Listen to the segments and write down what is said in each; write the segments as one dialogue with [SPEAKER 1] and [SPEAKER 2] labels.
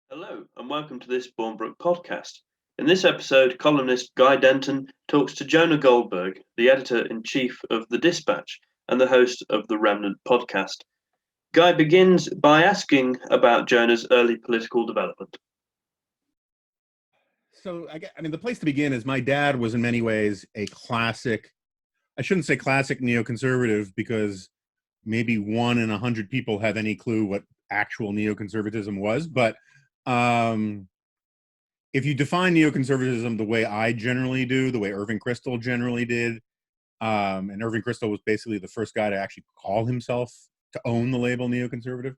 [SPEAKER 1] Hello, and welcome to this Bournebrook podcast. In this episode, columnist Guy Denton talks to Jonah Goldberg, the editor-in-chief of The Dispatch and the host of the Remnant podcast. Guy begins by asking about Jonah's early political development.
[SPEAKER 2] So, the place to begin is my dad was in many ways a classic, I shouldn't say classic neoconservative because maybe 1 in 100 people have any clue what actual neoconservatism was. But if you define neoconservatism the way I generally do, the way Irving Kristol generally did, and Irving Kristol was basically the first guy to actually call himself to own the label neoconservative.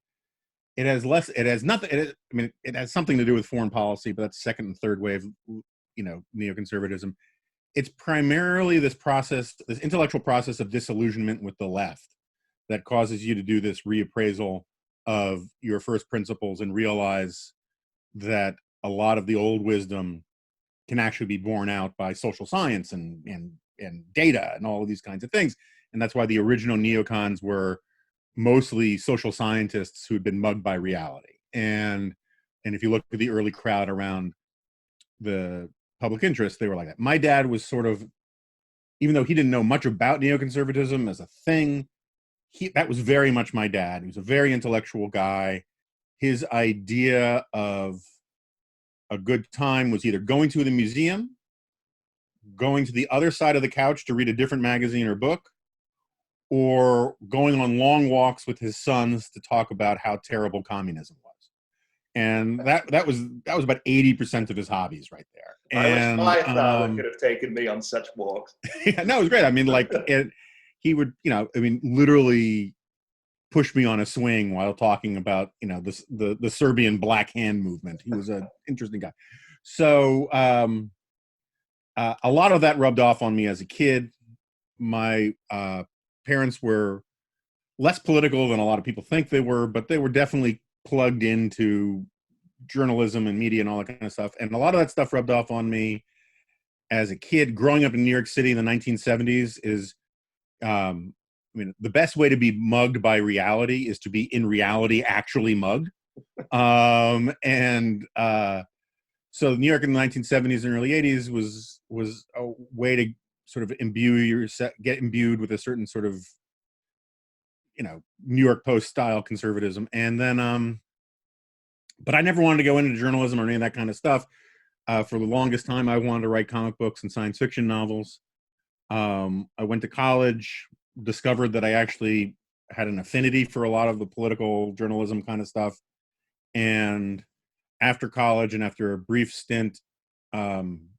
[SPEAKER 2] It has nothing. It has something to do with foreign policy, but that's second and third wave, neoconservatism. It's primarily this intellectual process of disillusionment with the left that causes you to do this reappraisal of your first principles and realize that a lot of the old wisdom can actually be borne out by social science and data and all of these kinds of things. And that's why the original neocons were mostly social scientists who had been mugged by reality. And if you look at the early crowd around the public interest, they were like that. My dad was sort of, even though he didn't know much about neoconservatism as a thing, that was very much my dad. He was a very intellectual guy. His idea of a good time was either going to the museum, going to the other side of the couch to read a different magazine or book, or going on long walks with his sons to talk about how terrible communism was. And that was about 80% of his hobbies right there.
[SPEAKER 3] And I wish my father could have taken me on such walks.
[SPEAKER 2] Yeah, no, it was great. He would, literally push me on a swing while talking about, the Serbian Black Hand movement. He was an interesting guy. So a lot of that rubbed off on me as a kid. My parents were less political than a lot of people think they were, but they were definitely plugged into journalism and media and all that kind of stuff. And a lot of that stuff rubbed off on me as a kid. Growing up in New York City in the 1970s is, the best way to be mugged by reality is to be in reality actually mugged. So New York in the 1970s and early 80s was a way to sort of get imbued with a certain sort of, New York Post style conservatism. And then, but I never wanted to go into journalism or any of that kind of stuff. For the longest time, I wanted to write comic books and science fiction novels. I went to college, discovered that I actually had an affinity for a lot of the political journalism kind of stuff. And after college and after a brief stint trying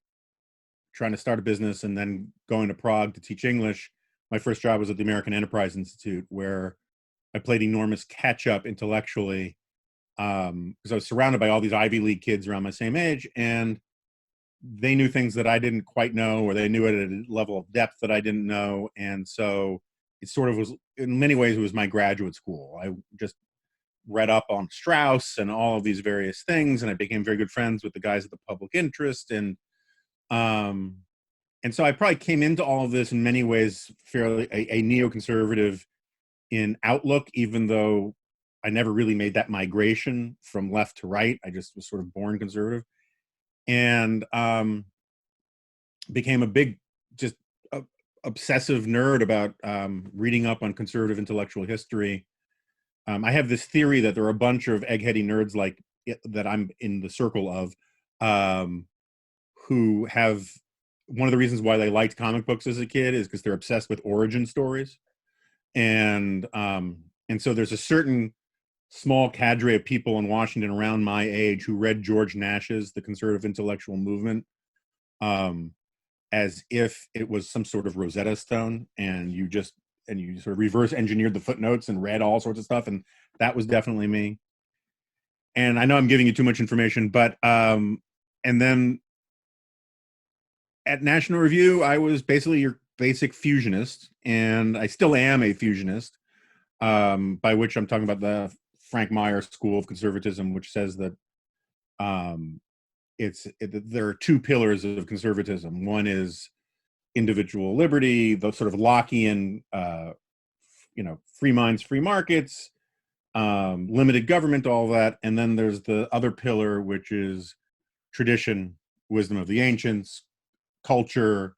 [SPEAKER 2] to start a business and then going to Prague to teach English, my first job was at the American Enterprise Institute, where I played enormous catch-up intellectually because I was surrounded by all these Ivy League kids around my same age, and they knew things that I didn't quite know, or they knew it at a level of depth that I didn't know. And so it sort of was, in many ways, it was my graduate school. I just read up on Strauss and all of these various things, and I became very good friends with the guys at the Public Interest. And so I probably came into all of this in many ways fairly a neoconservative in outlook, even though I never really made that migration from left to right. I just was sort of born conservative, and became a big, just obsessive nerd about reading up on conservative intellectual history. I have this theory that there are a bunch of eggheady nerds like that I'm in the circle of, who have, one of the reasons why they liked comic books as a kid is because they're obsessed with origin stories. And so there's a certain small cadre of people in Washington around my age who read George Nash's The Conservative Intellectual Movement as if it was some sort of Rosetta Stone, and you sort of reverse engineered the footnotes and read all sorts of stuff. And that was definitely me. And I know I'm giving you too much information, but and then at National Review, I was basically your basic fusionist, and I still am a fusionist, by which I'm talking about the Frank Meyer School of Conservatism, which says that there are two pillars of conservatism. One is individual liberty, the sort of Lockean, free minds, free markets, limited government, all that. And then there's the other pillar, which is tradition, wisdom of the ancients, culture,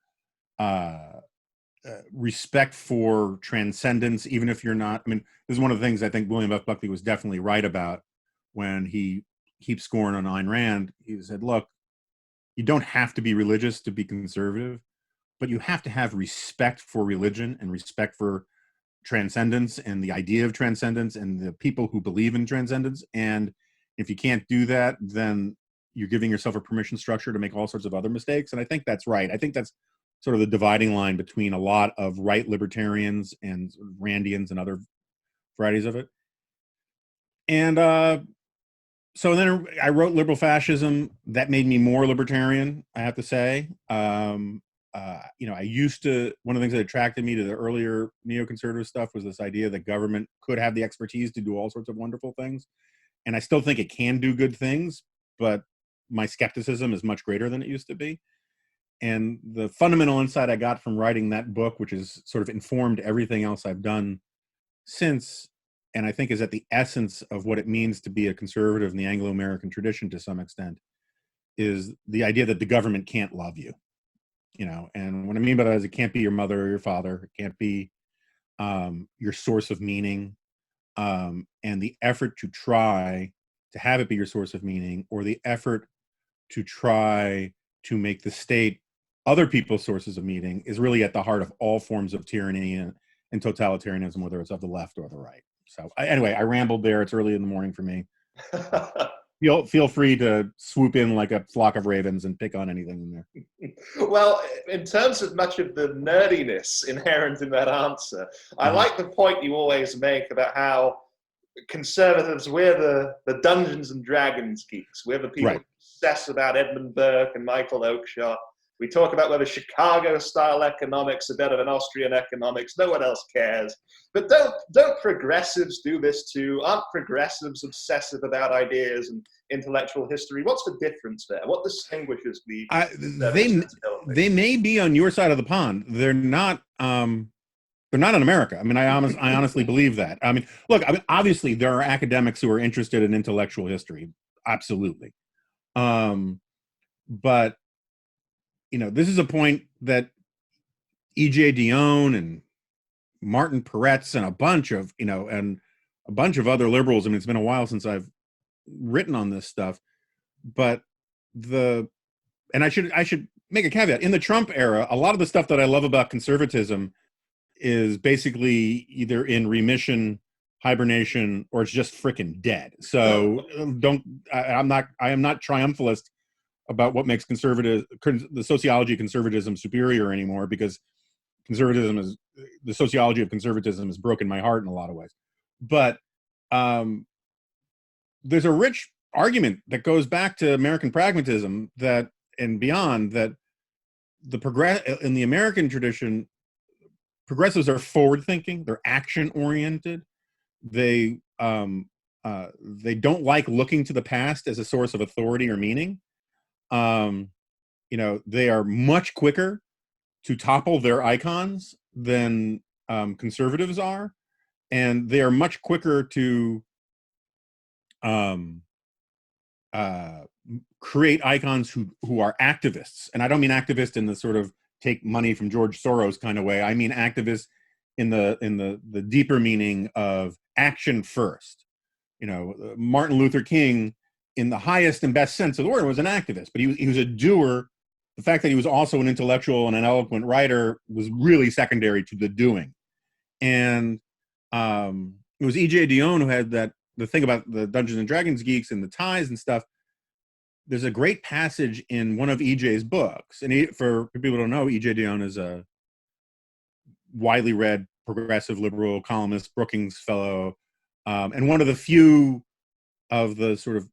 [SPEAKER 2] respect for transcendence, even if you're not. I mean, this is one of the things I think William F. Buckley was definitely right about when he keeps scoring on Ayn Rand. He said, look, you don't have to be religious to be conservative, but you have to have respect for religion and respect for transcendence and the idea of transcendence and the people who believe in transcendence. And if you can't do that, then you're giving yourself a permission structure to make all sorts of other mistakes. And I think that's right. I think that's sort of the dividing line between a lot of right libertarians and Randians and other varieties of it. And so then I wrote Liberal Fascism. That made me more libertarian, I have to say. I used to, one of the things that attracted me to the earlier neoconservative stuff was this idea that government could have the expertise to do all sorts of wonderful things. And I still think it can do good things, but my skepticism is much greater than it used to be. And the fundamental insight I got from writing that book, which has sort of informed everything else I've done since, and I think is at the essence of what it means to be a conservative in the Anglo-American tradition to some extent, is the idea that the government can't love you. And what I mean by that is it can't be your mother or your father. It can't be your source of meaning. And the effort to try to have it be your source of meaning, or the effort to try to make the state other people's sources of meaning, is really at the heart of all forms of tyranny and totalitarianism, whether it's of the left or the right. So anyway, I rambled there. It's early in the morning for me. Feel free to swoop in like a flock of ravens and pick on anything in there.
[SPEAKER 3] Well, in terms of much of the nerdiness inherent in that answer, I like the point you always make about how conservatives, we're the Dungeons and Dragons geeks. We're the people who obsess about Edmund Burke and Michael Oakeshott. We talk about whether Chicago-style economics are better than Austrian economics. No one else cares. But don't progressives do this too? Aren't progressives obsessive about ideas and intellectual history? What's the difference there? What distinguishes the
[SPEAKER 2] they may be on your side of the pond. They're not in America. I mean, I honestly believe that. I mean, look, obviously there are academics who are interested in intellectual history. Absolutely. But this is a point that E.J. Dionne and Martin Peretz and a bunch of other liberals. I mean, it's been a while since I've written on this stuff, but I should make a caveat. In the Trump era, a lot of the stuff that I love about conservatism is basically either in remission, hibernation, or it's just freaking dead. So I am not triumphalist about what makes the sociology of conservatism superior anymore, because the sociology of conservatism has broken my heart in a lot of ways. But there's a rich argument that goes back to American pragmatism and beyond, that in the American tradition, progressives are forward-thinking, they're action-oriented, they don't like looking to the past as a source of authority or meaning. They are much quicker to topple their icons than conservatives are, and they are much quicker to create icons who are activists. And I don't mean activists in the sort of take money from George Soros kind of way. I mean activists in the deeper meaning of action first. Martin Luther King, in the highest and best sense of the word, was an activist, but he was a doer. The fact that he was also an intellectual and an eloquent writer was really secondary to the doing. And it was E.J. Dionne who had the thing about the Dungeons and Dragons geeks and the ties and stuff. There's a great passage in one of E.J.'s books, and for people who don't know, E.J. Dionne is a widely read progressive liberal columnist, Brookings fellow, and one of the few of the sort of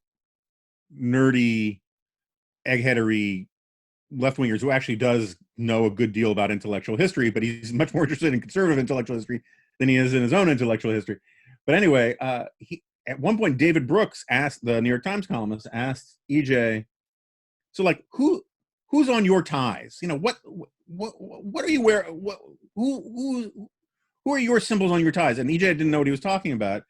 [SPEAKER 2] nerdy, eggheadery left-wingers who actually does know a good deal about intellectual history, but he's much more interested in conservative intellectual history than he is in his own intellectual history. But anyway, at one point, David Brooks asked, the New York Times columnist, asked EJ, so like, who's on your ties? What are you wearing? Who are your symbols on your ties? And EJ didn't know what he was talking about.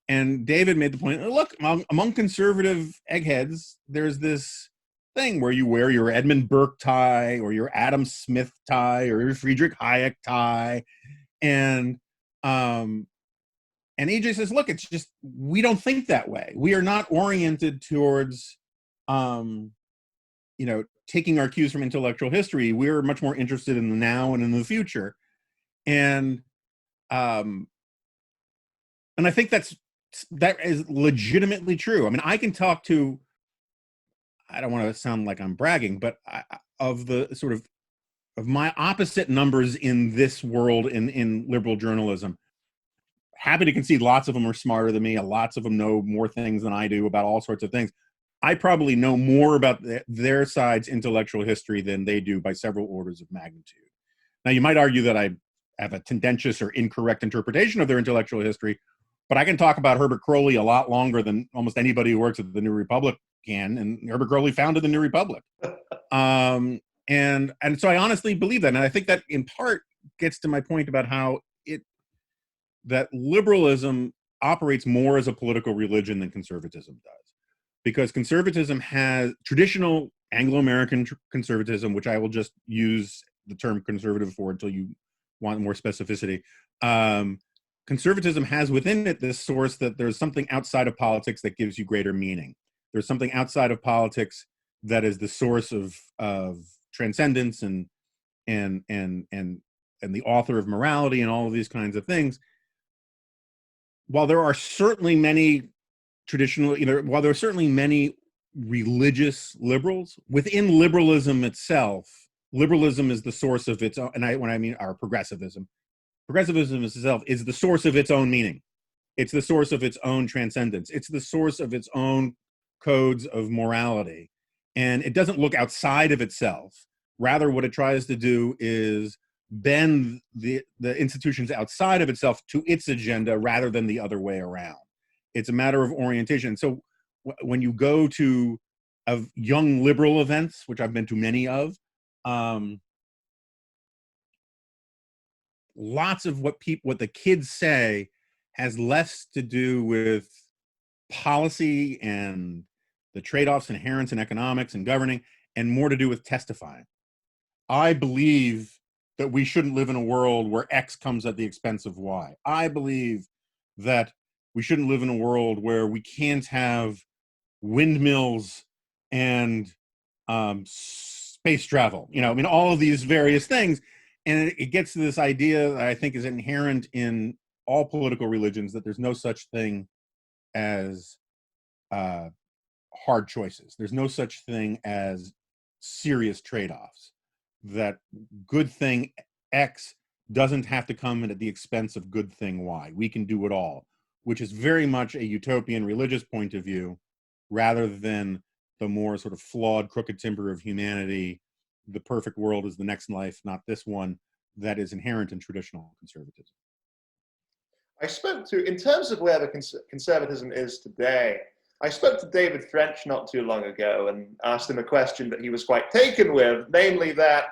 [SPEAKER 2] And David made the point, look, among conservative eggheads, there's this thing where you wear your Edmund Burke tie or your Adam Smith tie or your Friedrich Hayek tie. And EJ says, look, it's just, we don't think that way. We are not oriented towards, taking our cues from intellectual history. We're much more interested in the now and in the future. And I think that is legitimately true. I mean, I can talk to, I don't want to sound like I'm bragging, but of my opposite numbers in this world in liberal journalism, happy to concede lots of them are smarter than me. Lots of them know more things than I do about all sorts of things. I probably know more about their side's intellectual history than they do by several orders of magnitude. Now, you might argue that I have a tendentious or incorrect interpretation of their intellectual history, but I can talk about Herbert Crowley a lot longer than almost anybody who works at the New Republic can, and Herbert Crowley founded the New Republic. And so I honestly believe that, and I think that in part gets to my point about how that liberalism operates more as a political religion than conservatism does, because conservatism has traditional Anglo-American conservatism, which I will just use the term conservative for until you want more specificity. Conservatism has within it this source that there's something outside of politics that gives you greater meaning. There's something outside of politics that is the source of transcendence and the author of morality and all of these kinds of things. While there are certainly many while there are certainly many religious liberals, within liberalism itself, liberalism is the source of its own, and when I mean our progressivism itself is the source of its own meaning. It's the source of its own transcendence. It's the source of its own codes of morality. And it doesn't look outside of itself. Rather, what it tries to do is bend the institutions outside of itself to its agenda rather than the other way around. It's a matter of orientation. So when you go to young liberal events, which I've been to many of, lots of what the kids say has less to do with policy and the trade-offs inherent in economics and governing, and more to do with testifying. I believe that we shouldn't live in a world where X comes at the expense of Y. I believe that we shouldn't live in a world where we can't have windmills and space travel. All of these various things. And it gets to this idea that I think is inherent in all political religions, that there's no such thing as hard choices. There's no such thing as serious trade-offs. That good thing X doesn't have to come at the expense of good thing Y. We can do it all, which is very much a utopian religious point of view, rather than the more sort of flawed, crooked timber of humanity. The perfect world is the next life, not this one, that is inherent in traditional conservatism.
[SPEAKER 3] I spoke to, in terms of where the conservatism is today, I spoke to David French not too long ago and asked him a question that he was quite taken with, namely that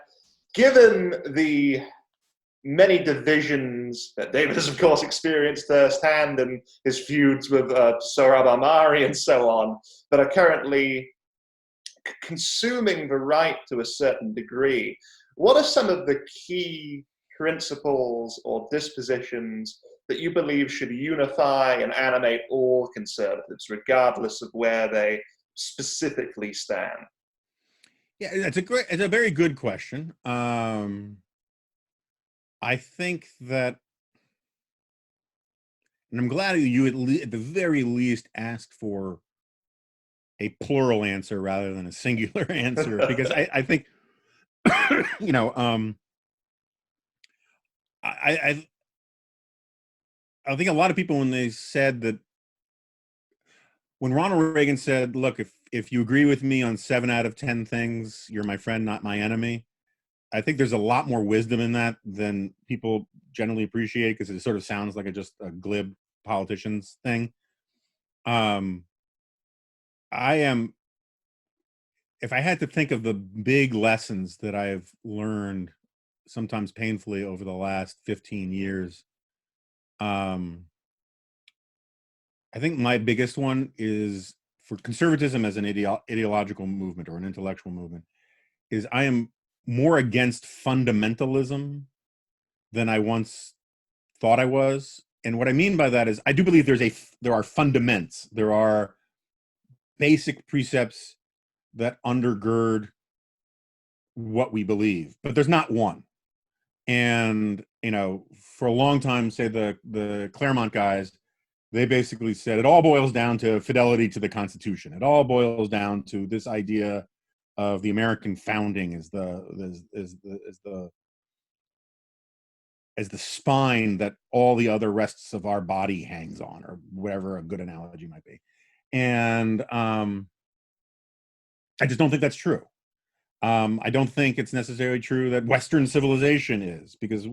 [SPEAKER 3] given the many divisions that David has, of course, experienced firsthand, and his feuds with Sohrab Ahmari and so on, that are currently consuming the right to a certain degree, what are some of the key principles or dispositions that you believe should unify and animate all conservatives, regardless of where they specifically stand?
[SPEAKER 2] Yeah, it's a very good question. I think that, and I'm glad you at the very least asked for a plural answer rather than a singular answer, because I think, I think a lot of people, when they said that, when Ronald Reagan said, look, if you agree with me on 7 out of 10 things, you're my friend, not my enemy. I think there's a lot more wisdom in that than people generally appreciate, because it sort of sounds like just a glib politician's thing. If I had to think of the big lessons that I've learned, sometimes painfully, over the last 15 years, I think my biggest one is for conservatism as an ideological movement or an intellectual movement is I am more against fundamentalism than I once thought I was. And what I mean by that is I do believe there are fundaments, there are basic precepts that undergird what we believe, but there's not one. And for a long time, say the Claremont guys, they basically said it all boils down to fidelity to the Constitution. It all boils down to this idea of the American founding as the spine that all the other rests of our body hangs on, or whatever a good analogy might be. And I just don't think that's true. I don't think it's necessarily true that Western civilization is, because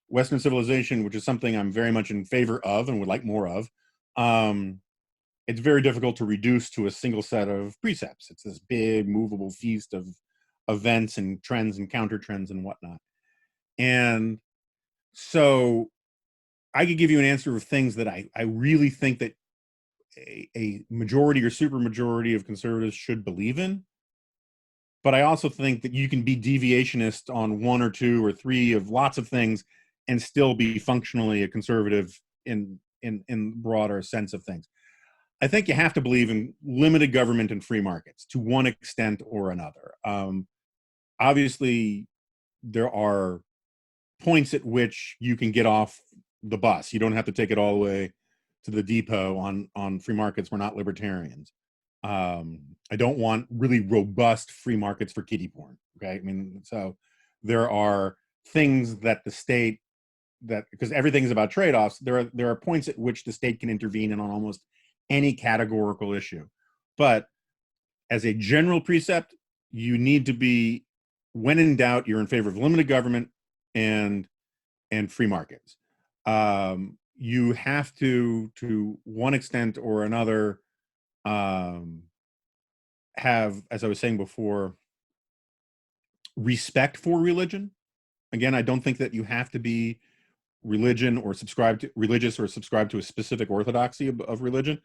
[SPEAKER 2] Western civilization, which is something I'm very much in favor of and would like more of, it's very difficult to reduce to a single set of precepts. It's this big movable feast of events and trends and counter trends and whatnot. And so I could give you an answer of things that I really think that a majority or supermajority of conservatives should believe in. But I also think that you can be deviationist on one or two or three of lots of things and still be functionally a conservative in broader sense of things. I think you have to believe in limited government and free markets to one extent or another. Obviously, there are points at which you can get off the bus. You don't have to take it all the way to the depot on free markets. We're not libertarians. I don't want really robust free markets for kiddie porn. Okay, I mean, so there are things that the state, that because everything is about trade-offs, there are points at which the state can intervene in on almost any categorical issue. But as a general precept, you need to be, when in doubt, you're in favor of limited government and free markets. You have to one extent or another, have, as I was saying before, respect for religion. Again, I don't think that you have to be religious or subscribe to a specific orthodoxy of religion,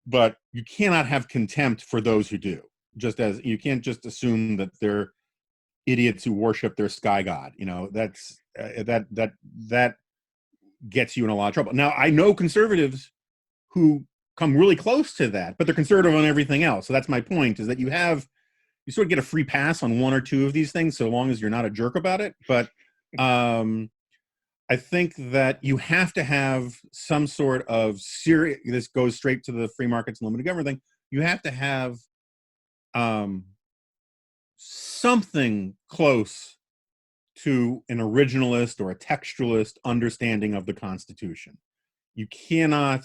[SPEAKER 2] but you cannot have contempt for those who do. Just as you can't just assume that they're idiots who worship their sky god. That's that gets you in a lot of trouble. Now, I know conservatives who come really close to that, but they're conservative on everything else. So that's my point, is that you sort of get a free pass on one or two of these things, so long as you're not a jerk about it. But I think that you have to have some sort of serious, this goes straight to the free markets and limited government thing. You have to have something close to an originalist or a textualist understanding of the Constitution. You cannot,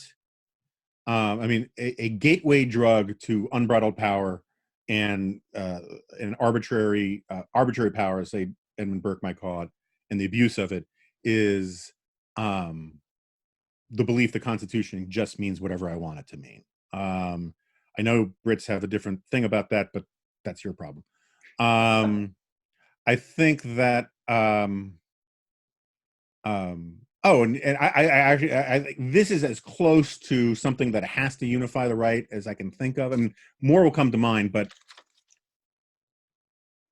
[SPEAKER 2] a gateway drug to unbridled power and an arbitrary power, as say Edmund Burke might call it, and the abuse of it is the belief the Constitution just means whatever I want it to mean. I know Brits have a different thing about that, but that's your problem. I think that and I think this is as close to something that has to unify the right as I can think of. I mean, more will come to mind, but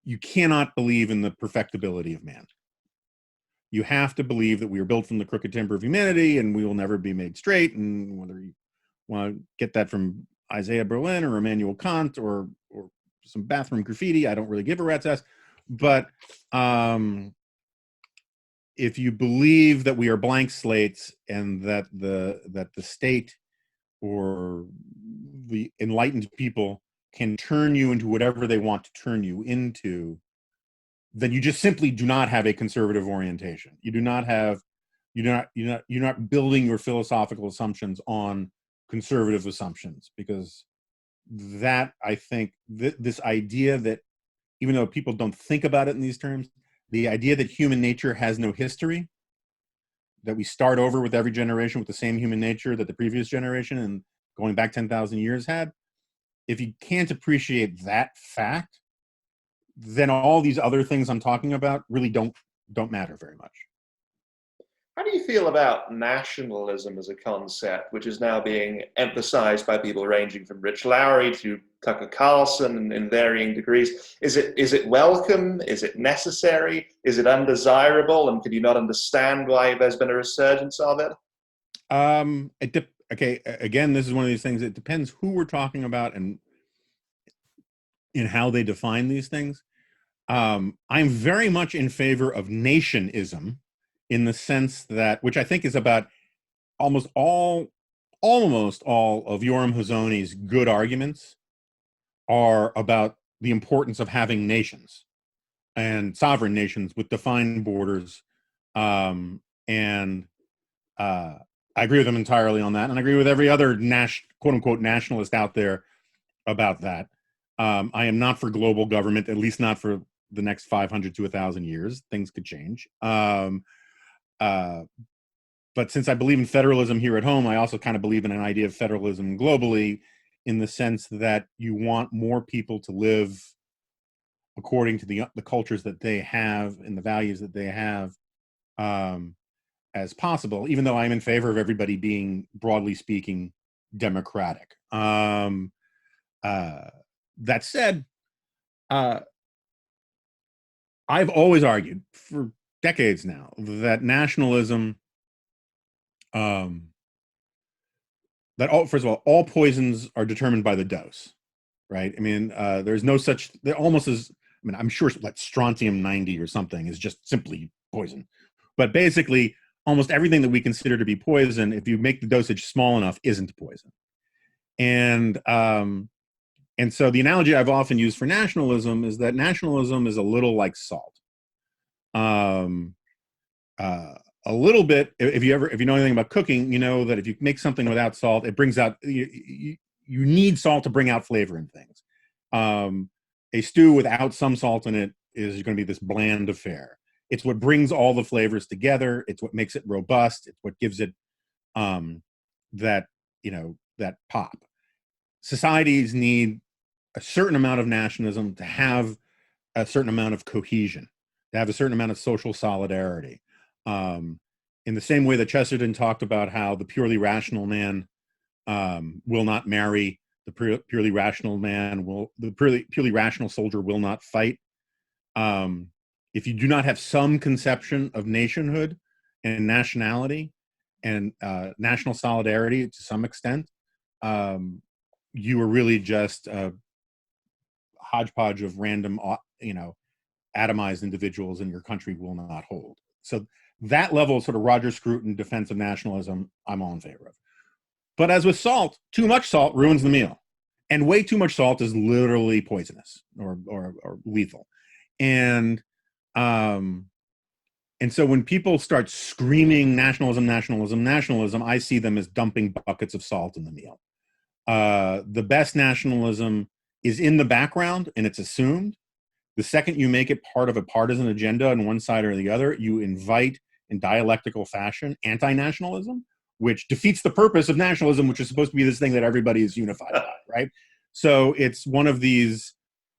[SPEAKER 2] you cannot believe in the perfectibility of man. You have to believe that we are built from the crooked timber of humanity and we will never be made straight. And whether you want to get that from Isaiah Berlin or Immanuel Kant or some bathroom graffiti, I don't really give a rat's ass. But if you believe that we are blank slates and that the state or the enlightened people can turn you into whatever they want to turn you into, then you just simply do not have a conservative orientation. You're not building your philosophical assumptions on conservative assumptions, because that, I think, this idea that, even though people don't think about it in these terms, the idea that human nature has no history, that we start over with every generation with the same human nature that the previous generation and going back 10,000 years had, if you can't appreciate that fact, then all these other things I'm talking about really don't matter very much.
[SPEAKER 3] How do you feel about nationalism as a concept, which is now being emphasized by people ranging from Rich Lowry to Tucker Carlson in varying degrees? Is it welcome? Is it necessary? Is it undesirable? And could you not understand why there's been a resurgence of it?
[SPEAKER 2] Okay, again, this is one of these things. It depends who we're talking about and in how they define these things. I'm very much in favor of nationism, in the sense that, which I think is about almost all of Yoram Hazony's good arguments are about the importance of having nations and sovereign nations with defined borders. And I agree with him entirely on that. And I agree with every other quote unquote nationalist out there about that. I am not for global government, at least not for the next 500 to 1,000 years. Things could change. But since I believe in federalism here at home, I also kind of believe in an idea of federalism globally, in the sense that you want more people to live according to the cultures that they have and the values that they have as possible, even though I'm in favor of everybody being, broadly speaking, democratic. That said, I've always argued for decades now that nationalism, first of all poisons are determined by the dose, right? I mean, there's no such, there almost is, I mean, I'm sure like strontium 90 or something is just simply poison. But basically, almost everything that we consider to be poison, if you make the dosage small enough, isn't poison. And so the analogy I've often used for nationalism is that nationalism is a little like salt. A little bit, if you know anything about cooking, you know that if you make something without salt, it brings out, you need salt to bring out flavor in things. A stew without some salt in it is going to be this bland affair. It's what brings all the flavors together. It's what makes it robust. It's what gives it that pop. Societies need a certain amount of nationalism to have a certain amount of cohesion, to have a certain amount of social solidarity. In the same way that Chesterton talked about how the purely rational man will not marry, the purely rational soldier will not fight. If you do not have some conception of nationhood and nationality and national solidarity to some extent, you are really just a hodgepodge of random, atomized individuals, and your country will not hold. So that level of sort of Roger Scruton defense of nationalism, I'm all in favor of. But as with salt, too much salt ruins the meal. And way too much salt is literally poisonous or lethal. And so when people start screaming nationalism, I see them as dumping buckets of salt in the meal. The best nationalism is in the background and it's assumed. The second you make it part of a partisan agenda on one side or the other, you invite in dialectical fashion anti-nationalism, which defeats the purpose of nationalism, which is supposed to be this thing that everybody is unified by, right? So it's one of these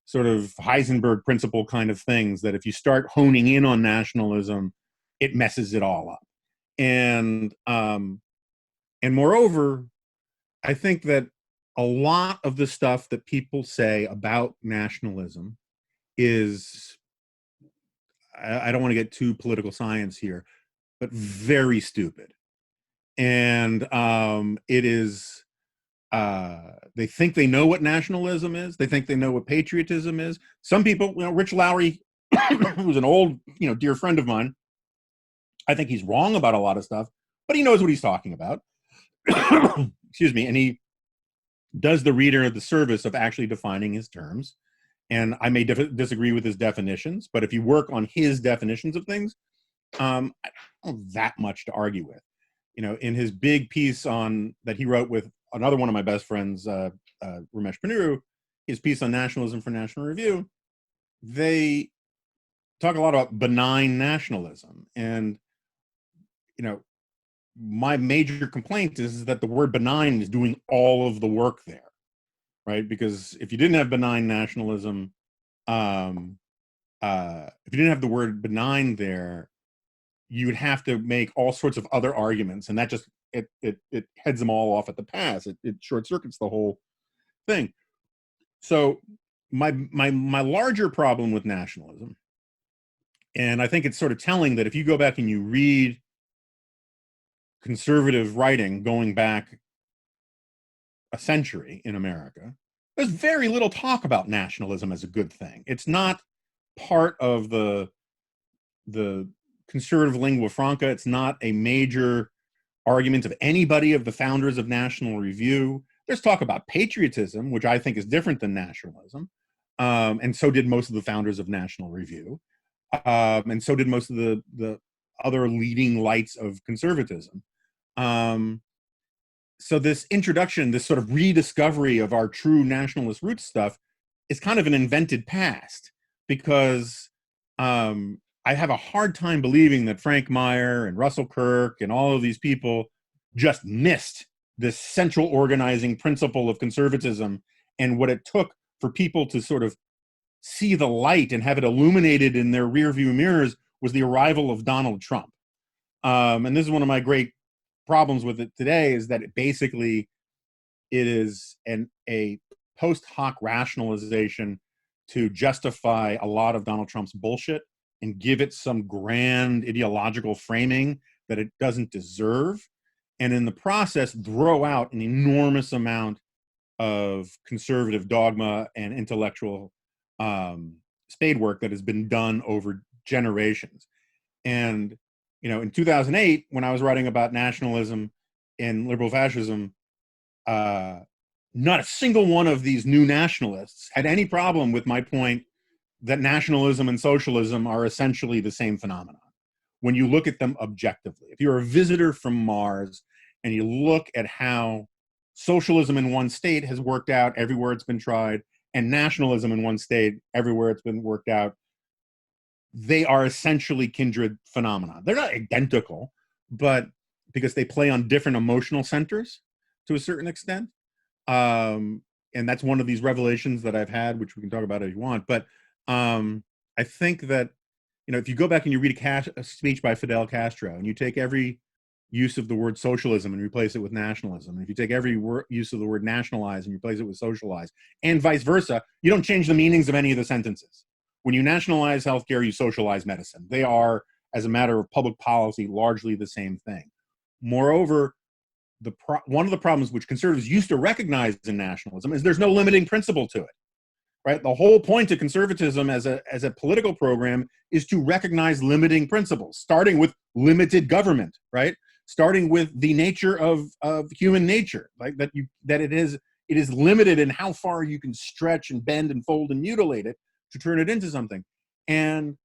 [SPEAKER 2] sort of Heisenberg principle kind of things that if you start honing in on nationalism, it messes it all up. And moreover, I think that a lot of the stuff that people say about nationalism is, I don't want to get too political science here, but very stupid. And it is, they think they know what nationalism is. They think they know what patriotism is. Some people, Rich Lowry, who's an old, dear friend of mine, I think he's wrong about a lot of stuff, but he knows what he's talking about. Excuse me. And he does the reader the service of actually defining his terms. And I may disagree with his definitions, but if you work on his definitions of things, I don't have that much to argue with. In his big piece that he wrote with another one of my best friends, Ramesh Ponnuru, his piece on nationalism for National Review, they talk a lot about benign nationalism. And, my major complaint is that the word benign is doing all of the work there. Right? Because if you didn't have benign nationalism, if you didn't have the word benign there, you would have to make all sorts of other arguments, and that just it heads them all off at the pass. It short circuits the whole thing. So my larger problem with nationalism, and I think it's sort of telling that if you go back and you read conservative writing going back a century in America, there's very little talk about nationalism as a good thing. It's not part of the conservative lingua franca. It's not a major argument of anybody of the founders of National Review. There's talk about patriotism, which I think is different than nationalism. And so did most of the founders of National Review. And so did most of the other leading lights of conservatism. So this introduction, this sort of rediscovery of our true nationalist roots stuff is kind of an invented past, because I have a hard time believing that Frank Meyer and Russell Kirk and all of these people just missed this central organizing principle of conservatism, and what it took for people to sort of see the light and have it illuminated in their rearview mirrors was the arrival of Donald Trump. And this is one of my great problems with it today, is that it is a post hoc rationalization to justify a lot of Donald Trump's bullshit and give it some grand ideological framing that it doesn't deserve, and in the process throw out an enormous amount of conservative dogma and intellectual spade work that has been done over generations. And in 2008, when I was writing about nationalism and liberal fascism, not a single one of these new nationalists had any problem with my point that nationalism and socialism are essentially the same phenomenon when you look at them objectively. If you're a visitor from Mars and you look at how socialism in one state has worked out everywhere it's been tried, and nationalism in one state everywhere it's been worked out, they are essentially kindred phenomena. They're not identical, but because they play on different emotional centers to a certain extent. And that's one of these revelations that I've had, which we can talk about if you want. But I think that, if you go back and you read a speech by Fidel Castro, and you take every use of the word socialism and replace it with nationalism, and if you take every use of the word nationalize and replace it with socialize, and vice versa, you don't change the meanings of any of the sentences. When you nationalize healthcare, you socialize medicine. They are, as a matter of public policy, largely the same thing. Moreover, one of the problems which conservatives used to recognize in nationalism is there's no limiting principle to it. Right? The whole point of conservatism as a political program is to recognize limiting principles, starting with limited government, right? Starting with the nature of human nature, like that it is limited in how far you can stretch and bend and fold and mutilate it to turn it into something. And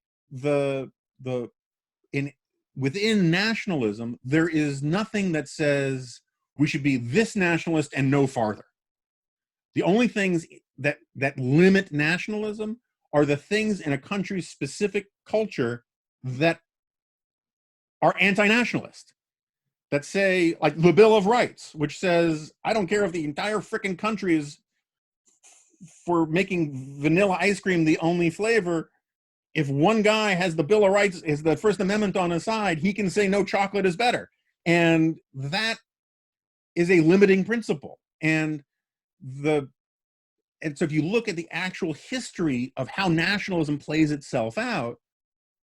[SPEAKER 2] within nationalism, there is nothing that says we should be this nationalist and no farther. The only things that limit nationalism are the things in a country's specific culture that are anti-nationalist, that say, like the Bill of Rights, which says, I don't care if the entire frickin' country is for making vanilla ice cream the only flavor. If one guy has the Bill of Rights, is the First Amendment on his side, he can say no chocolate is better. And that is a limiting principle. And so if you look at the actual history of how nationalism plays itself out,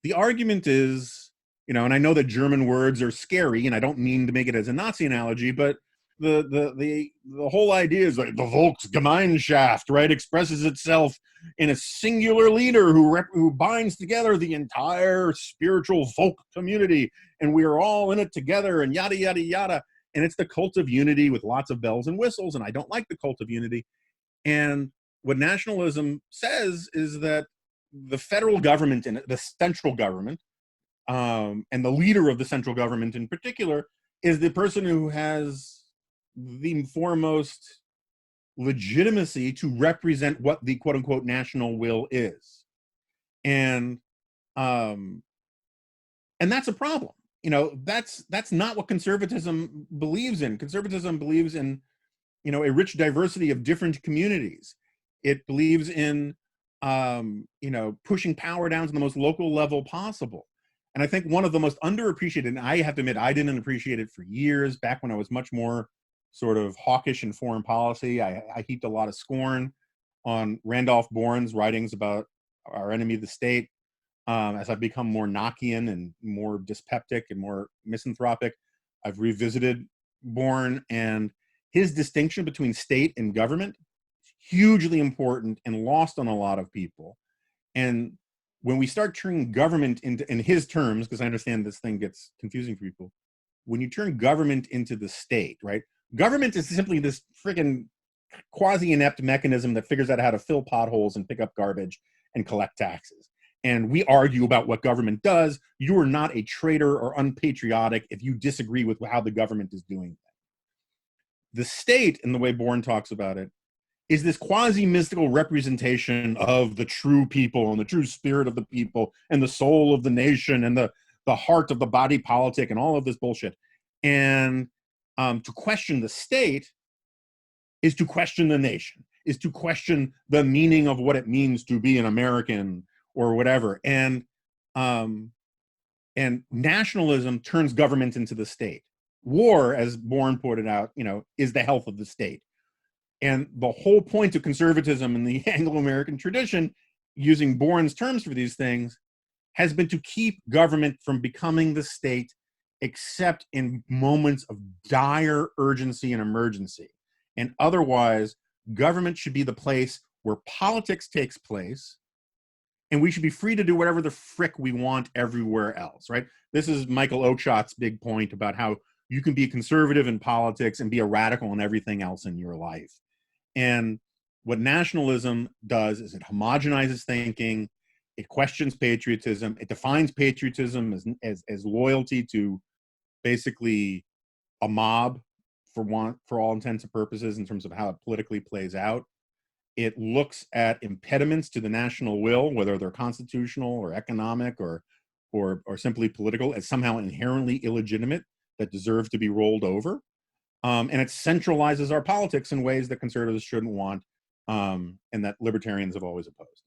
[SPEAKER 2] the argument is, and I know that German words are scary, and I don't mean to make it as a Nazi analogy, but the whole idea is like the Volksgemeinschaft, right, expresses itself in a singular leader who binds together the entire spiritual folk community, and we are all in it together, and yada, yada, yada. And it's the cult of unity with lots of bells and whistles, and I don't like the cult of unity. And what nationalism says is that the federal government and the central government, and the leader of the central government in particular, is the person who has the foremost legitimacy to represent what the quote unquote national will is. And that's a problem. That's not what conservatism believes in. Conservatism believes in a rich diversity of different communities. It believes in, pushing power down to the most local level possible. And I think one of the most underappreciated, and I have to admit, I didn't appreciate it for years, back when I was much more sort of hawkish in foreign policy. I heaped a lot of scorn on Randolph Bourne's writings about our enemy, the state. As I've become more Knockian and more dyspeptic and more misanthropic, I've revisited Bourne, and his distinction between state and government, hugely important and lost on a lot of people. And when we start turning government into, in his terms, because I understand this thing gets confusing for people, when you turn government into the state, right? Government is simply this friggin' quasi-inept mechanism that figures out how to fill potholes and pick up garbage and collect taxes. And we argue about what government does. You are not a traitor or unpatriotic if you disagree with how the government is doing that. The state, in the way Bourne talks about it, is this quasi-mystical representation of the true people and the true spirit of the people and the soul of the nation and the heart of the body politic and all of this bullshit. And to question the state is to question the nation, is to question the meaning of what it means to be an American or whatever. And nationalism turns government into the state. War, as Bourne pointed out, is the health of the state. And the whole point of conservatism in the Anglo-American tradition, using Bourne's terms for these things, has been to keep government from becoming the state except in moments of dire urgency and emergency. And otherwise, government should be the place where politics takes place, and we should be free to do whatever the frick we want everywhere else, right? This is Michael Oakeshott's big point about how you can be conservative in politics and be a radical in everything else in your life. And what nationalism does is it homogenizes thinking, it questions patriotism, it defines patriotism as loyalty to basically a mob for all intents and purposes in terms of how it politically plays out. It looks at impediments to the national will, whether they're constitutional or economic or simply political, as somehow inherently illegitimate that deserve to be rolled over. And it centralizes our politics in ways that conservatives shouldn't want, and that libertarians have always opposed.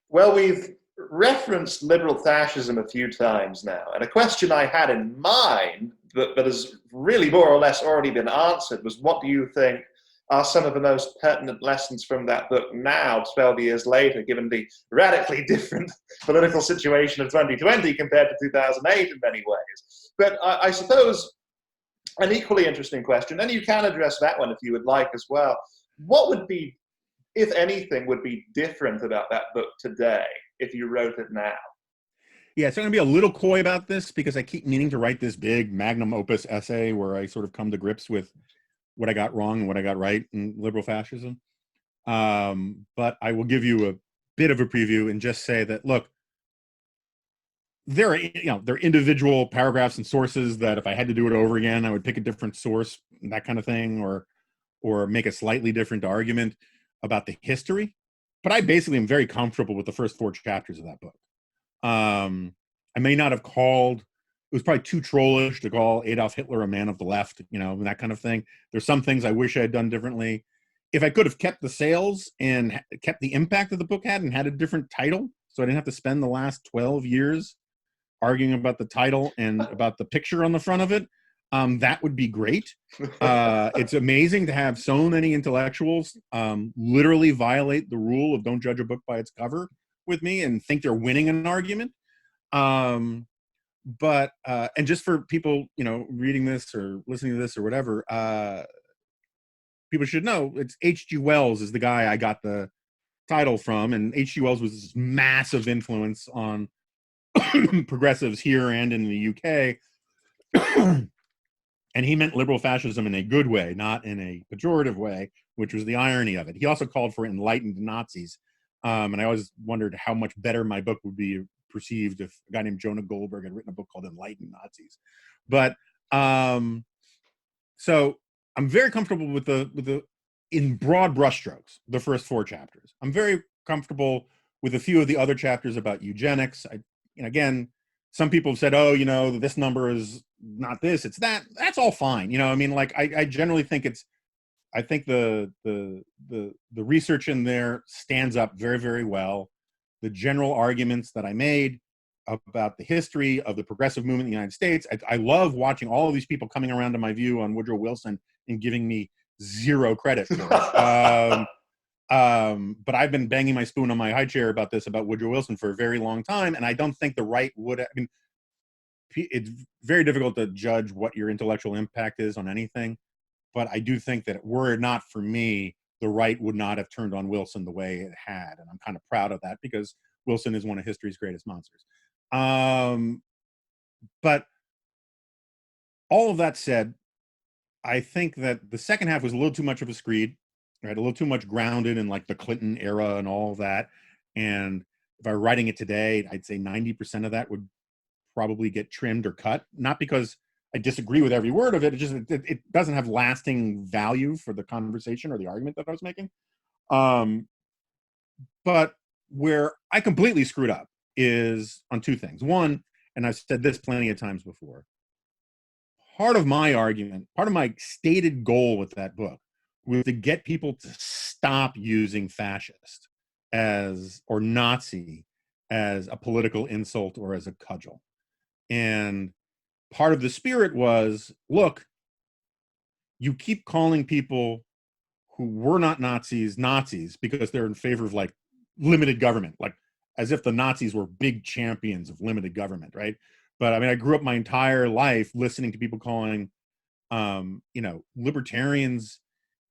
[SPEAKER 3] Well, we've referenced liberal fascism a few times now, and a question I had in mind that has really more or less already been answered was, what do you think are some of the most pertinent lessons from that book now, 12 years later, given the radically different political situation of 2020 compared to 2008 in many ways? But I suppose an equally interesting question, and you can address that one if you would like as well. What would be, if anything, would be different about that book today if you wrote it now?
[SPEAKER 2] Yeah, so I'm going to be a little coy about this because I keep meaning to write this big magnum opus essay where I sort of come to grips with what I got wrong and what I got right in liberal fascism. But I will give you a bit of a preview and just say that, look, there are individual paragraphs and sources that if I had to do it over again, I would pick a different source, that kind of thing, or make a slightly different argument about the history. But I basically am very comfortable with the first 4 chapters of that book. I may not have called, it was probably too trollish to call Adolf Hitler a man of the left, and that kind of thing. There's some things I wish I had done differently. If I could have kept the sales and kept the impact that the book had and had a different title, so I didn't have to spend the last 12 years arguing about the title and about the picture on the front of it, that would be great. It's amazing to have so many intellectuals literally violate the rule of don't judge a book by its cover with me and think they're winning an argument. But and just for people, reading this or listening to this or whatever, people should know it's H.G. Wells is the guy I got the title from, and H.G. Wells was this massive influence on progressives here and in the UK. And he meant liberal fascism in a good way, not in a pejorative way, which was the irony of it. He also called for enlightened Nazis. And I always wondered how much better my book would be perceived if a guy named Jonah Goldberg had written a book called Enlightened Nazis. But so I'm very comfortable with the in broad brushstrokes, the first 4 chapters. I'm very comfortable with a few of the other chapters about eugenics. Again, some people have said, oh, this number is not this, it's that. That's all fine. I generally think I think the research in there stands up very, very well. The general arguments that I made about the history of the progressive movement in the United States. I love watching all of these people coming around to my view on Woodrow Wilson and giving me zero credit for it. But I've been banging my spoon on my high chair about Woodrow Wilson for a very long time, and I don't think the right would. I mean, it's very difficult to judge what your intellectual impact is on anything, but I do think that were it not for me, the right would not have turned on Wilson the way it had, and I'm kind of proud of that because Wilson is one of history's greatest monsters. But all of that said, I think that the second half was a little too much of a screed, right? A little too much grounded in like the Clinton era and all of that. And if I were writing it today, I'd say 90% of that would probably get trimmed or cut. Not because I disagree with every word of it. It doesn't have lasting value for the conversation or the argument that I was making. But where I completely screwed up is on two things. One, and I've said this plenty of times before, part of my argument, part of my stated goal with that book was to get people to stop using fascist or Nazi as a political insult or as a cudgel. And part of the spirit was, look, you keep calling people who were not Nazis because they're in favor of like limited government, like as if the Nazis were big champions of limited government, right? But I mean, I grew up my entire life listening to people calling, libertarians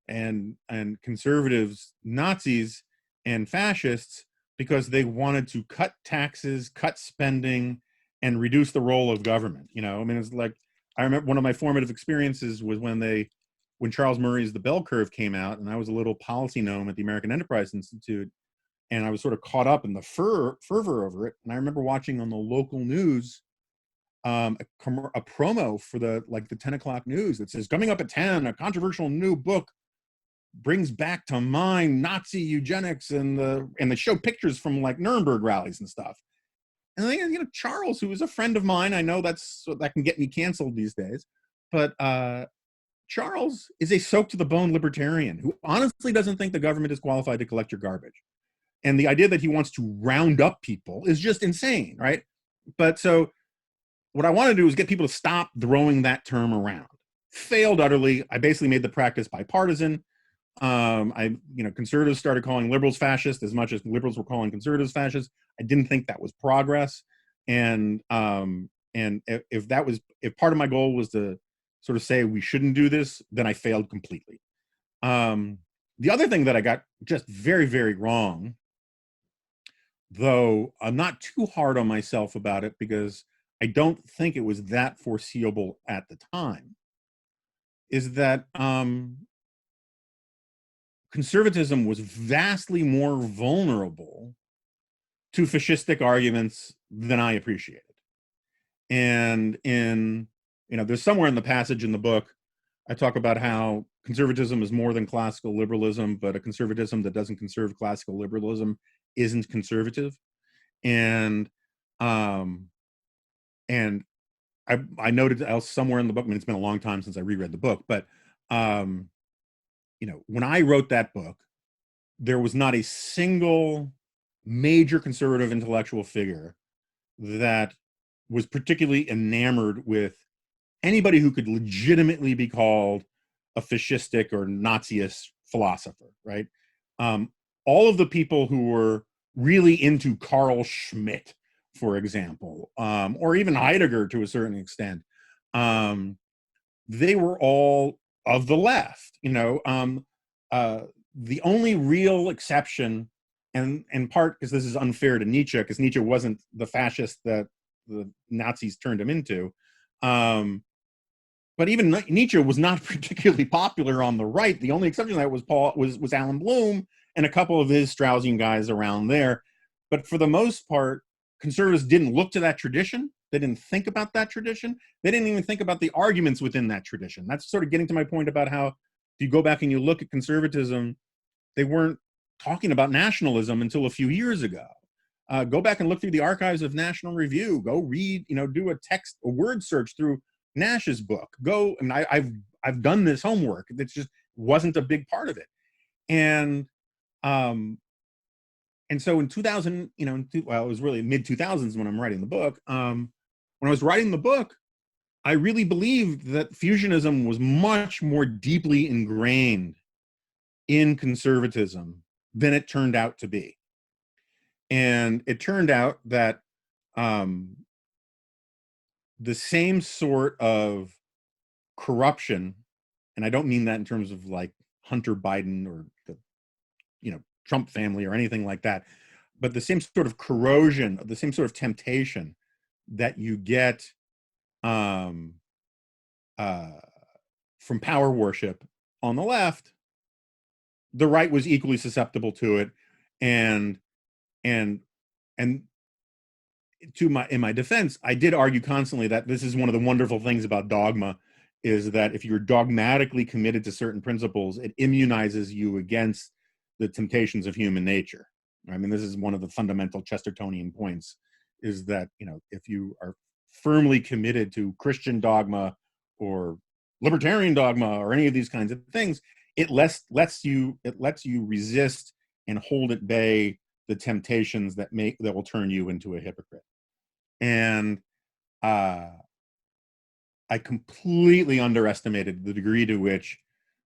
[SPEAKER 2] and conservatives Nazis and fascists because they wanted to cut taxes, cut spending, and reduce the role of government. I mean, it's like, I remember one of my formative experiences was when Charles Murray's The Bell Curve came out, and I was a little policy gnome at the American Enterprise Institute, and I was sort of caught up in the fervor over it. And I remember watching on the local news a promo for the 10 o'clock news that says, coming up at 10, a controversial new book brings back to mind Nazi eugenics, and they show pictures from like Nuremberg rallies and stuff. And I think, Charles, who is a friend of mine, I know that can get me canceled these days, but Charles is a soaked to the bone libertarian who honestly doesn't think the government is qualified to collect your garbage. And the idea that he wants to round up people is just insane, right? But so what I want to do is get people to stop throwing that term around. Failed utterly. I basically made the practice bipartisan. Conservatives started calling liberals fascist as much as liberals were calling conservatives fascist. I didn't think that was progress. And if part of my goal was to sort of say we shouldn't do this, then I failed completely. The other thing that I got just very, very wrong, though I'm not too hard on myself about it because I don't think it was that foreseeable at the time, is that conservatism was vastly more vulnerable to fascistic arguments than I appreciated. And there's somewhere in the passage in the book, I talk about how conservatism is more than classical liberalism, but a conservatism that doesn't conserve classical liberalism isn't conservative. And I noted somewhere in the book, I mean, it's been a long time since I reread the book, but when I wrote that book, there was not a single major conservative intellectual figure that was particularly enamored with anybody who could legitimately be called a fascistic or Naziist philosopher, right? All of the people who were really into Carl Schmitt, for example, or even Heidegger to a certain extent, they were all of the left. The only real exception, and in part because this is unfair to Nietzsche, because Nietzsche wasn't the fascist that the Nazis turned him into. But even Nietzsche was not particularly popular on the right. The only exception to that was Alan Bloom and a couple of his Straussian guys around there. But for the most part, conservatives didn't look to that tradition. They didn't think about that tradition. They didn't even think about the arguments within that tradition. That's sort of getting to my point about how if you go back and you look at conservatism, they weren't talking about nationalism until a few years ago. Go back and look through the archives of National Review. Go read, do a word search through Nash's book. I've done this homework. It just wasn't a big part of it. And and so in 2000, well, it was really mid 2000s when I'm writing the book. When I was writing the book, I really believed that fusionism was much more deeply ingrained in conservatism than it turned out to be. And it turned out that the same sort of corruption, and I don't mean that in terms of like Hunter Biden or the Trump family or anything like that, but the same sort of corrosion, the same sort of temptation that you get from power worship on the left, the right was equally susceptible to it. And in my defense, I did argue constantly that this is one of the wonderful things about dogma, is that if you're dogmatically committed to certain principles, it immunizes you against the temptations of human nature. I mean, this is one of the fundamental Chestertonian points, is that, if you are firmly committed to Christian dogma or libertarian dogma or any of these kinds of things, it lets you resist and hold at bay the temptations that will turn you into a hypocrite. And I completely underestimated the degree to which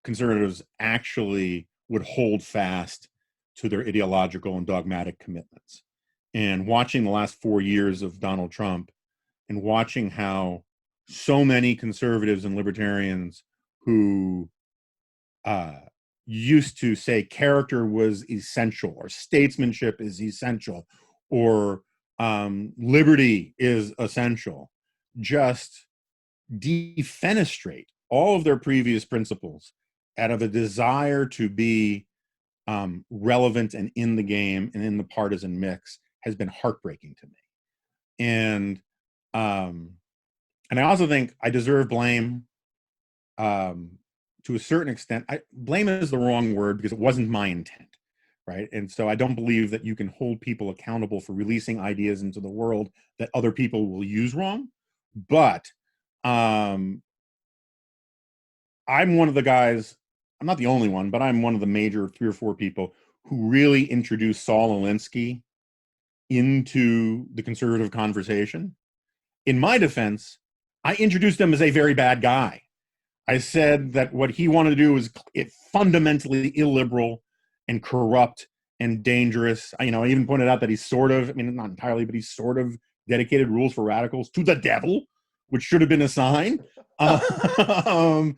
[SPEAKER 2] conservatives actually would hold fast to their ideological and dogmatic commitments. And watching the last 4 years of Donald Trump, and watching how so many conservatives and libertarians who used to say character was essential, or statesmanship is essential, or liberty is essential, just defenestrate all of their previous principles out of a desire to be relevant and in the game and in the partisan mix, has been heartbreaking to me. And I also think I deserve blame to a certain extent. Blame is the wrong word, because it wasn't my intent, right? And so I don't believe that you can hold people accountable for releasing ideas into the world that other people will use wrong. But I'm one of the guys, I'm not the only one, but I'm one of the major 3 or 4 people who really introduced Saul Alinsky into the conservative conversation. In my defense, I introduced him as a very bad guy. I said that what he wanted to do was fundamentally illiberal and corrupt and dangerous. I even pointed out that he's sort of, I mean, not entirely, but he's sort of dedicated Rules for Radicals to the devil, which should have been a sign. And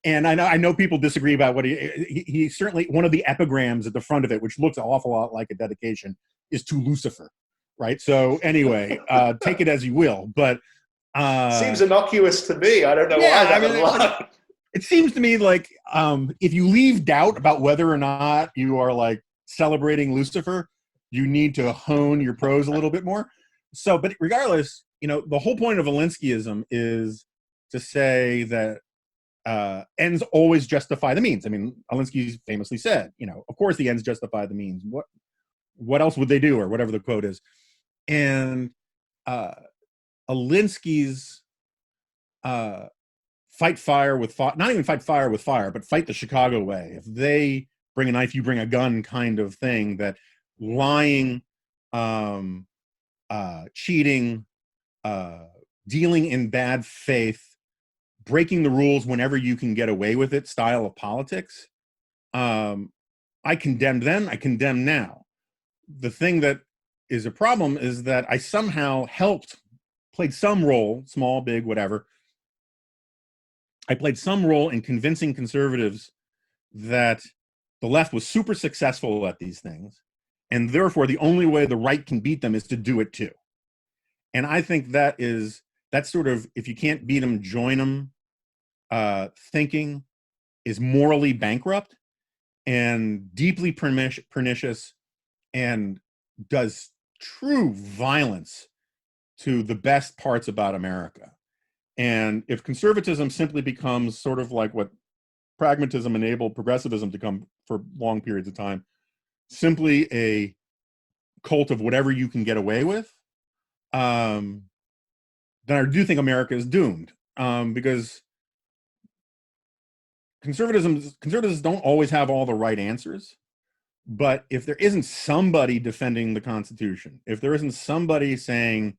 [SPEAKER 2] I know people disagree about what he certainly, one of the epigrams at the front of it, which looks an awful lot like a dedication, is to Lucifer, right? So anyway, take it as you will, but
[SPEAKER 3] seems innocuous to me. I don't know why that
[SPEAKER 2] it seems to me like if you leave doubt about whether or not you are like celebrating Lucifer, you need to hone your prose a little bit more. So, but regardless, the whole point of Alinskyism is to say that ends always justify the means. I mean, Alinsky famously said, of course the ends justify the means. What else would they do, or whatever the quote is. And Alinsky's fight fire with fire, not even fight fire with fire, but fight the Chicago way. If they bring a knife, you bring a gun kind of thing, that lying, cheating, dealing in bad faith, breaking the rules whenever you can get away with it style of politics, I condemned then, I condemn now. The thing that is a problem is that I somehow played some role, small, big, whatever. I played some role in convincing conservatives that the left was super successful at these things, and therefore the only way the right can beat them is to do it too. And I think that's sort of, if you can't beat them, join them, thinking is morally bankrupt and deeply pernicious, and does true violence to the best parts about America. And if conservatism simply becomes sort of like what pragmatism enabled progressivism to come for long periods of time, simply a cult of whatever you can get away with, then I do think America is doomed, because conservatives don't always have all the right answers, But if there isn't somebody defending the Constitution, if there isn't somebody saying,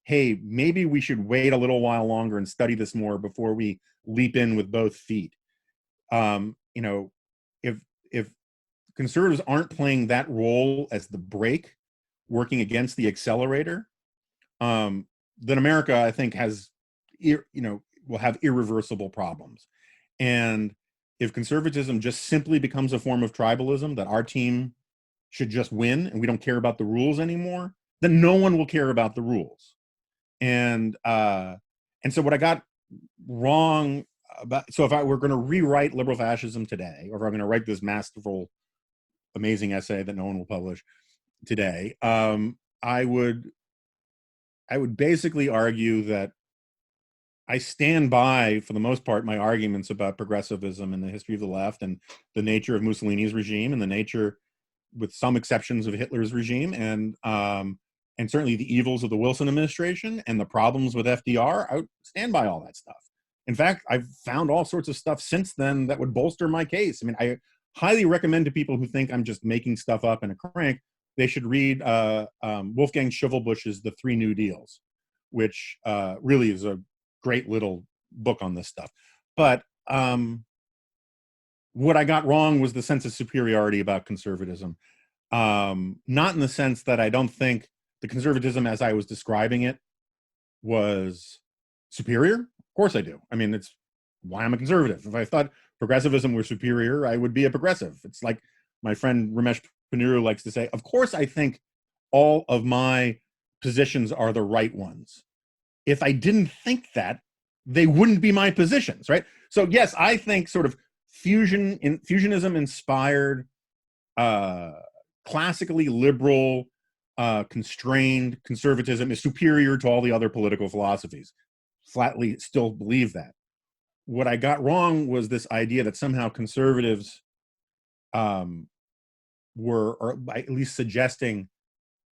[SPEAKER 2] hey, maybe we should wait a little while longer and study this more before we leap in with both feet. You know, if conservatives aren't playing that role as the brake, working against the accelerator, then America, I think, will have irreversible problems. And if conservatism just simply becomes a form of tribalism, that our team should just win and we don't care about the rules anymore, then no one will care about the rules. And so what I got wrong about, so if I were going to rewrite liberal fascism today, or if I'm going to write this masterful, amazing essay that no one will publish today, I would basically argue that I stand by, for the most part, my arguments about progressivism and the history of the left and the nature of Mussolini's regime and the nature, with some exceptions, of Hitler's regime, and certainly the evils of the Wilson administration and the problems with FDR. I would stand by all that stuff. In fact, I've found all sorts of stuff since then that would bolster my case. I mean, I highly recommend to people who think I'm just making stuff up in a crank, they should read Wolfgang Schivelbusch's The Three New Deals, which really is a great little book on this stuff. But what I got wrong was the sense of superiority about conservatism. Not in the sense that I don't think the conservatism as I was describing it was superior. Of course I do. I mean, it's why I'm a conservative. If I thought progressivism were superior, I would be a progressive. It's like my friend Ramesh Ponnuru likes to say, of course I think all of my positions are the right ones. If I didn't think that, they wouldn't be my positions, right? So yes, I think sort of fusionism inspired, classically liberal, constrained conservatism is superior to all the other political philosophies. Flatly still believe that. What I got wrong was this idea that somehow conservatives were, or at least suggesting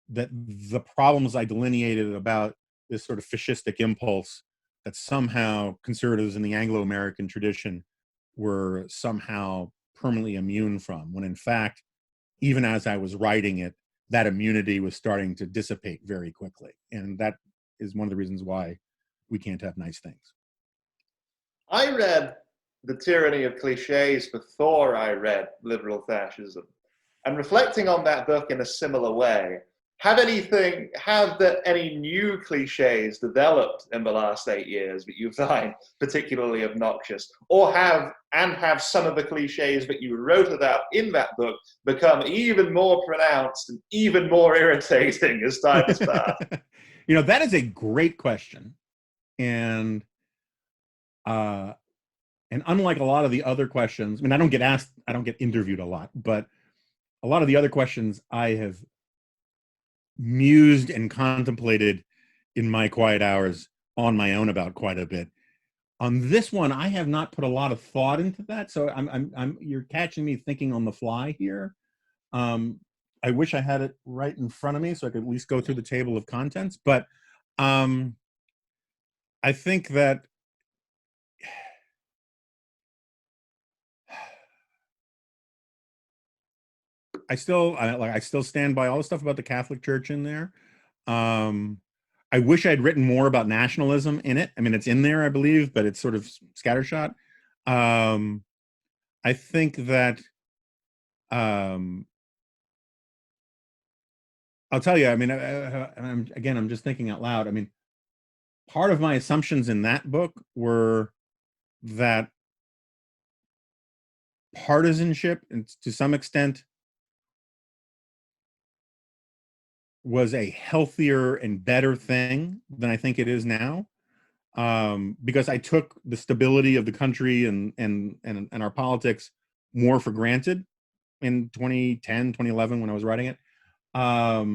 [SPEAKER 2] that the problems I delineated about this sort of fascistic impulse, that somehow conservatives in the Anglo-American tradition were somehow permanently immune from, when in fact, even as I was writing it, that immunity was starting to dissipate very quickly. And that is one of the reasons why we can't have nice things.
[SPEAKER 3] I read The Tyranny of Clichés before I read Liberal Fascism. And reflecting on that book in a similar way, have there any new cliches developed in the last 8 years that you find particularly obnoxious? Or have some of the cliches that you wrote about in that book become even more pronounced and even more irritating as time has passed?
[SPEAKER 2] You know, that is a great question. And unlike a lot of the other questions, I mean, I don't get interviewed a lot, but a lot of the other questions I have mused and contemplated in my quiet hours on my own about quite a bit. On this one, I have not put a lot of thought into that, so you're catching me thinking on the fly here. I wish I had it right in front of me so I could at least go through the table of contents, but I think that I still stand by all the stuff about the Catholic Church in there. I wish I'd written more about nationalism in it. I mean, it's in there, I believe, but it's sort of scattershot. I think that I'll tell you. I mean, I'm just thinking out loud. I mean, part of my assumptions in that book were that partisanship, and to some extent, was a healthier and better thing than I think it is now, because I took the stability of the country and our politics more for granted in 2010, 2011 when I was writing it. But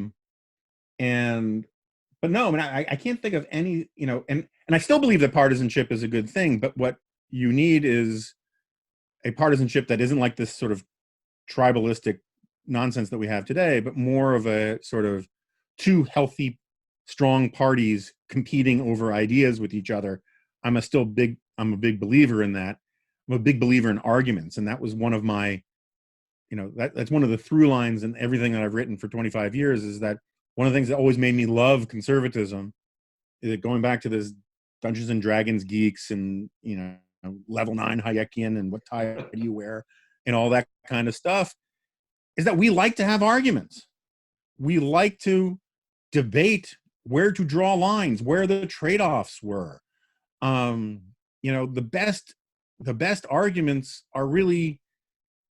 [SPEAKER 2] no, I mean, I can't think of any, and I still believe that partisanship is a good thing, but what you need is a partisanship that isn't like this sort of tribalistic nonsense that we have today, but more of a sort of two healthy, strong parties competing over ideas with each other. I'm a big believer in that. I'm a big believer in arguments, and that was one of my that's one of the through lines in everything that I've written for 25 years, is that one of the things that always made me love conservatism is that, going back to this Dungeons and Dragons geeks and, level 9 Hayekian and what tie do you wear and all that kind of stuff, is that we like to have arguments. We like to debate where to draw lines, where the trade-offs were. The best arguments are really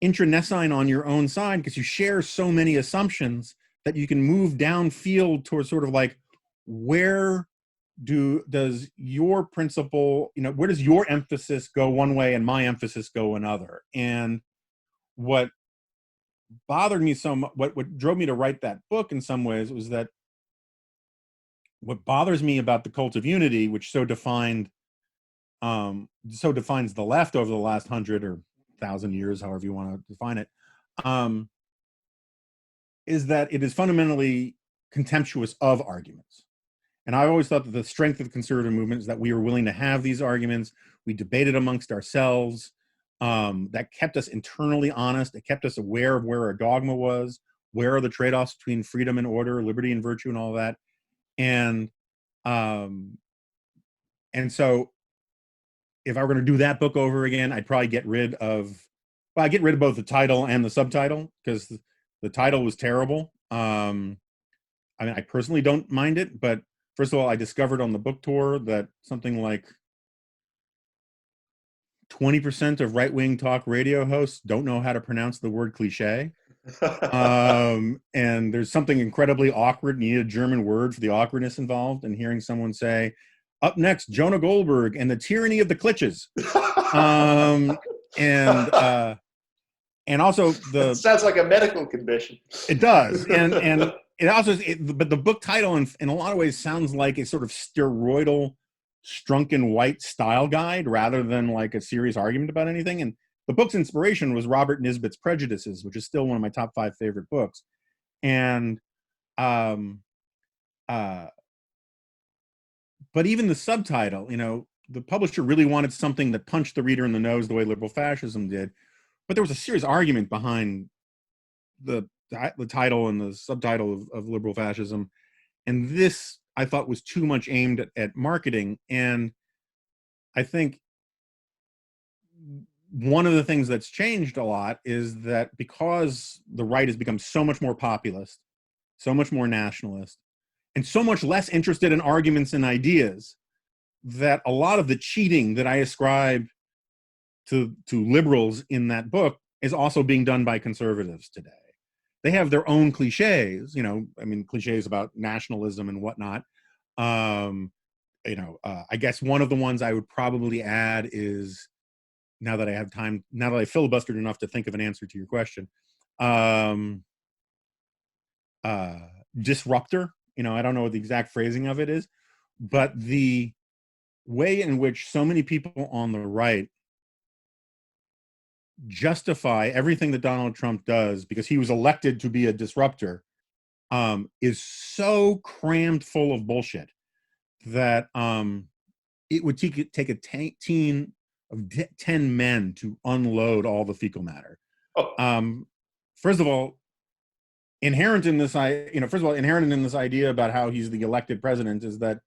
[SPEAKER 2] intranecine on your own side, because you share so many assumptions that you can move downfield towards sort of like, where does your principle, where does your emphasis go one way and my emphasis go another? And what bothered me so much, what drove me to write that book in some ways, was that what bothers me about the cult of unity, which so defines the left over the last 100 or 1,000 years, however you want to define it, is that it is fundamentally contemptuous of arguments. And I always thought that the strength of the conservative movement is that we were willing to have these arguments. We debated amongst ourselves. That kept us internally honest. It kept us aware of where our dogma was, where are the trade-offs between freedom and order, liberty and virtue, and all that. And so, if I were going to do that book over again, I'd probably get rid of both the title and the subtitle, because the title was terrible. I personally don't mind it, but first of all, I discovered on the book tour that something like 20% of right-wing talk radio hosts don't know how to pronounce the word cliché. And there's something incredibly awkward, and you need a German word for the awkwardness involved, and hearing someone say, "Up next, Jonah Goldberg and the Tyranny of the Clichés." And also
[SPEAKER 3] it sounds like a medical condition.
[SPEAKER 2] It does. And it also, but the book title in a lot of ways sounds like a sort of steroidal, strunk and white style guide rather than like a serious argument about anything. And the book's inspiration was Robert Nisbet's Prejudices, which is still one of my top 5 favorite books. And but even the subtitle, the publisher really wanted something that punched the reader in the nose the way liberal fascism did. But there was a serious argument behind the title and the subtitle of liberal fascism. And this, I thought, was too much aimed at marketing. And I think one of the things that's changed a lot is that because the right has become so much more populist, so much more nationalist, and so much less interested in arguments and ideas, that a lot of the cheating that I ascribe to liberals in that book is also being done by conservatives today. They have their own cliches, cliches about nationalism and whatnot. I guess one of the ones I would probably add is, now that I have time, now that I filibustered enough to think of an answer to your question, disruptor. I don't know what the exact phrasing of it is, but the way in which so many people on the right justify everything that Donald Trump does because he was elected to be a disruptor is so crammed full of bullshit that it would take a team of 10 men to unload all the fecal matter. First of all, inherent in this idea about how he's the elected president is that,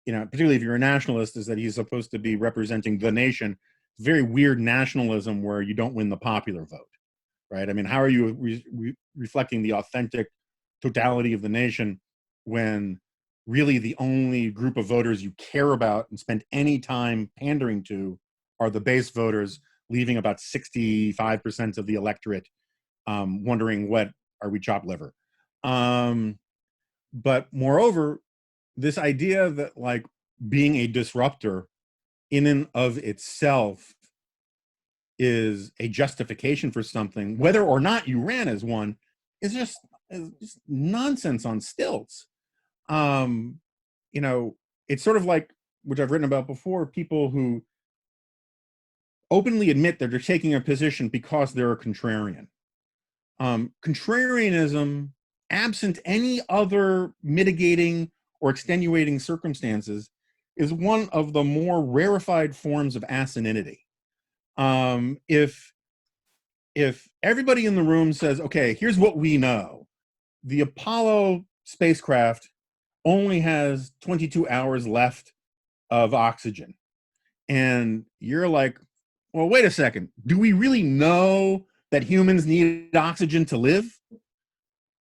[SPEAKER 2] particularly if you're a nationalist, is that he's supposed to be representing the nation. Very weird nationalism where you don't win the popular vote, right? How are you reflecting the authentic totality of the nation when really the only group of voters you care about and spend any time pandering to are the base voters, leaving about 65% of the electorate wondering, what are we, chopped liver? But moreover, this idea that like being a disruptor in and of itself is a justification for something, whether or not you ran as one, is just nonsense on stilts. It's sort of like, which I've written about before, people who openly admit that they're taking a position because they're a contrarian. Contrarianism, absent any other mitigating or extenuating circumstances, is one of the more rarefied forms of asininity. If if everybody in the room says, okay, here's what we know. The Apollo spacecraft only has 22 hours left of oxygen. And you're like, well, wait a second. Do we really know that humans need oxygen to live?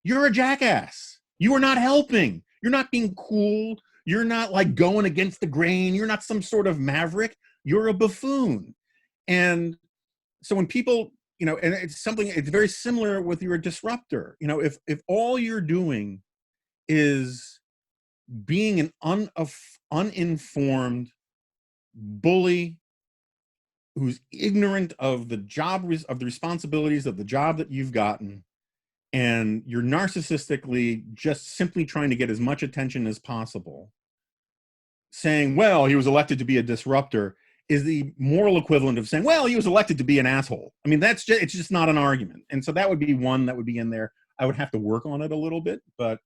[SPEAKER 2] You're a jackass. You are not helping. You're not being cool. You're not like going against the grain. You're not some sort of maverick. You're a buffoon. And so when people, you know, and it's very similar with your disruptor. You know, if all you're doing is being an uninformed bully who's ignorant of the of the responsibilities of the job that you've gotten, and you're narcissistically just simply trying to get as much attention as possible, saying, well, he was elected to be a disruptor, is the moral equivalent of saying, well, he was elected to be an asshole. I mean, it's just not an argument. And so that would be one that would be in there. I would have to work on it a little bit, but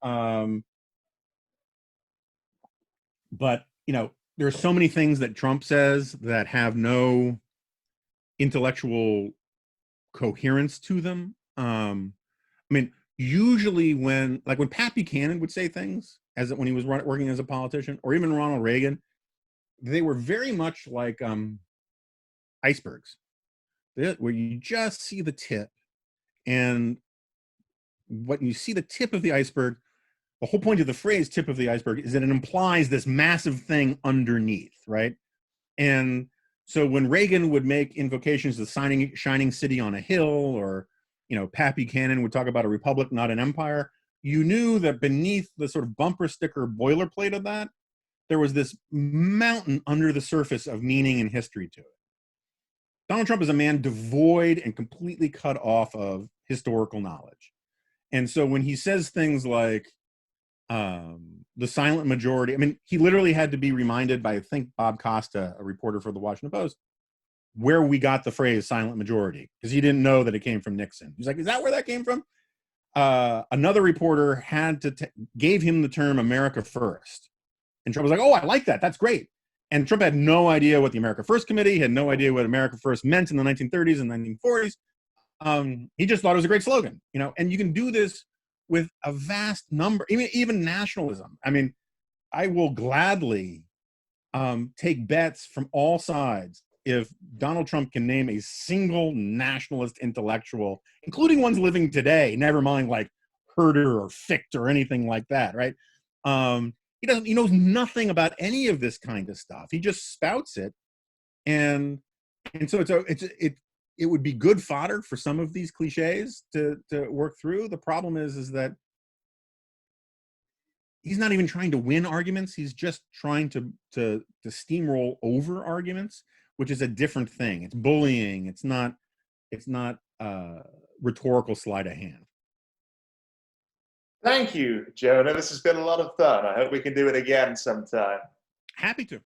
[SPEAKER 2] you know, there are so many things that Trump says that have no intellectual coherence to them. I mean, usually when Pat Buchanan would say things when he was working as a politician, or even Ronald Reagan, they were very much like icebergs, where you just see the tip. And when you see the tip of the iceberg, the whole point of the phrase tip of the iceberg is that it implies this massive thing underneath, right? And so when Reagan would make invocations to the shining city on a hill, or, you know, Pat Buchanan would talk about a republic, not an empire, you knew that beneath the sort of bumper sticker boilerplate of that, there was this mountain under the surface of meaning and history to it. Donald Trump is a man devoid and completely cut off of historical knowledge. And so when he says things like the silent majority, I mean, he literally had to be reminded by, I think, Bob Costa, a reporter for the Washington Post, where we got the phrase silent majority, because he didn't know that it came from Nixon. He's like, is that where that came from? Another reporter gave him the term America First. And Trump was like, oh, I like that. That's great. And Trump had no idea what the America First Committee, had no idea what America First meant in the 1930s and 1940s. He just thought it was a great slogan, you know, and you can do this with a vast number, even nationalism. I mean, I will gladly take bets from all sides if Donald Trump can name a single nationalist intellectual, including ones living today, never mind like Herder or Fichte or anything like that, right? He knows nothing about any of this kind of stuff. He just spouts it. And so it would be good fodder for some of these cliches to work through. The problem is that he's not even trying to win arguments. He's just trying to steamroll over arguments, which is a different thing. It's bullying. It's not rhetorical sleight of hand.
[SPEAKER 3] Thank you, Jonah. This has been a lot of fun. I hope we can do it again sometime.
[SPEAKER 2] Happy to.